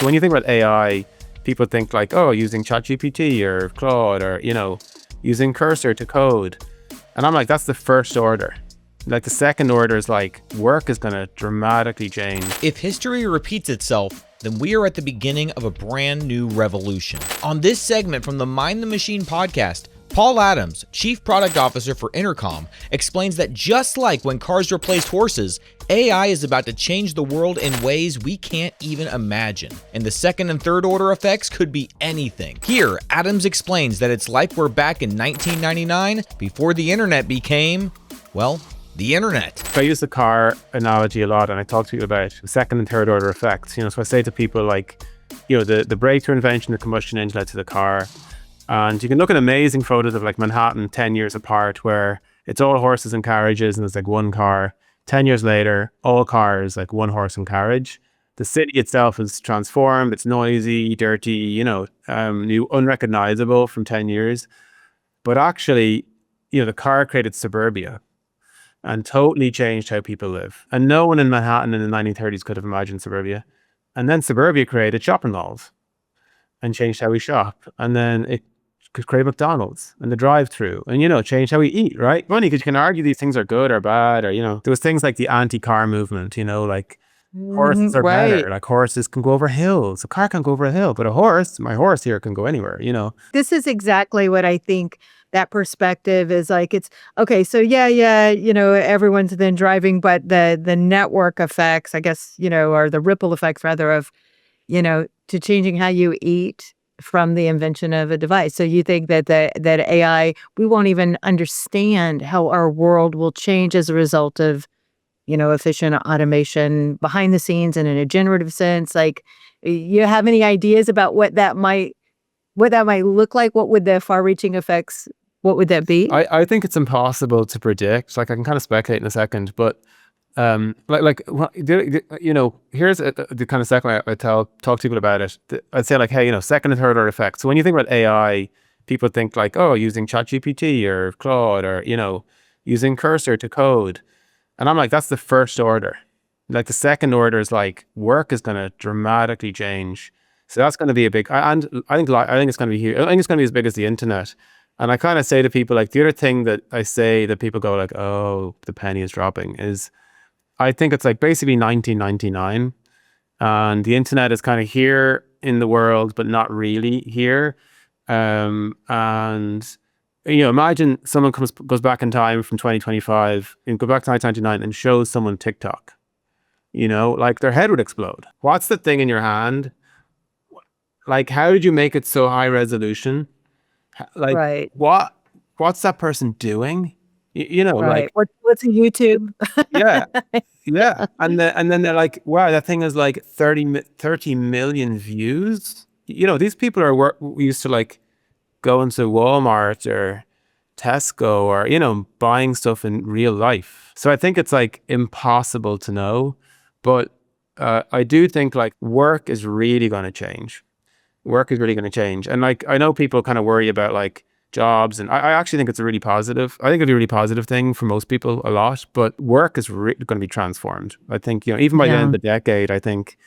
So when you think about AI, people think like, oh, using ChatGPT or Claude or, using Cursor to code. And I'm like, that's the first order. Like the second order is like, work is going to dramatically change. If history repeats itself, then we are at the beginning of a brand new revolution. On this segment from the Mind the Machine podcast, Paul Adams, Chief Product Officer for Intercom, explains that just like when cars replaced horses, AI is about to change the world in ways we can't even imagine. And the second and third order effects could be anything. Here, Adams explains that it's like we're back in 1999 before the internet became, well, the internet. I use the car analogy a lot, and I talk to you about second and third order effects. So I say to people like, the breakthrough invention of the combustion engine led to the car. And you can look at amazing photos of like Manhattan 10 years apart where it's all horses and carriages and it's like one car. 10 years later, all cars, like one horse and carriage. The city itself is transformed. It's noisy, dirty, unrecognizable from 10 years. But actually, the car created suburbia and totally changed how people live. And no one in Manhattan in the 1930s could have imagined suburbia. And then suburbia created shopping malls and changed how we shop. And then it could create McDonald's and the drive-through and, change how we eat, right? Funny, because you can argue these things are good or bad or, there was things like the anti-car movement, like horses are better. Like horses can go over hills. A car can't go over a hill, but my horse here can go anywhere, This is exactly what I think that perspective is like. It's okay. So everyone's then driving, but the network effects, I guess, or the ripple effects rather of, to changing how you eat from the invention of a device. So you think that that AI, we won't even understand how our world will change as a result of, efficient automation behind the scenes and in a generative sense. Like, you have any ideas about what that might look like? What would the far-reaching effects, what would that be? I think it's impossible to predict. Like, I can kind of speculate in a second, but here's the kind of second way I talk to people about it. I'd say like, hey, second and third order effects. So when you think about AI, people think like, oh, using ChatGPT or Claude or, using Cursor to code. And I'm like, that's the first order. Like the second order is like, work is going to dramatically change. So that's going to be a big, and I think it's going to be huge. I think it's going to be as big as the internet. And I kind of say to people, like, the other thing that I say that people go like, oh, the penny is dropping is, I think it's like basically 1999 and the internet is kind of here in the world, but not really here. Imagine someone goes back in time from 2025 and go back to 1999 and shows someone TikTok, like their head would explode. What's the thing in your hand? Like, how did you make it so high resolution? Like, right. What's that person doing? Right. Like what's a YouTube? yeah. And then they're like, wow, that thing is like 30 million views. These people are used to like going to Walmart or Tesco or, buying stuff in real life. So I think it's like impossible to know, but I do think like work is really going to change. And like, I know people kind of worry about like jobs, and I actually think it's a really positive. I think it'd be a really positive thing for most people a lot, but work is going to be transformed. I think, even by the end of the decade, I think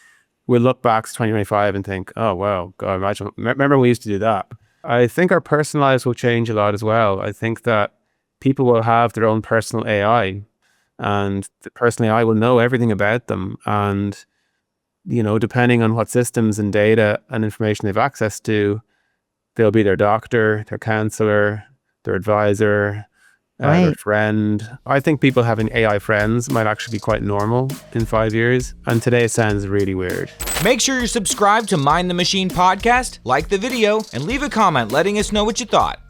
we'll look back to 2025 and think, oh, wow, God, remember when we used to do that. I think our personal lives will change a lot as well. I think that people will have their own personal AI, and the personal AI will know everything about them. And, depending on what systems and data and information they've access to, they'll be their doctor, their counselor, their advisor, their friend. I think people having AI friends might actually be quite normal in 5 years. And today it sounds really weird. Make sure you're subscribed to Mind the Machine podcast, like the video, and leave a comment letting us know what you thought.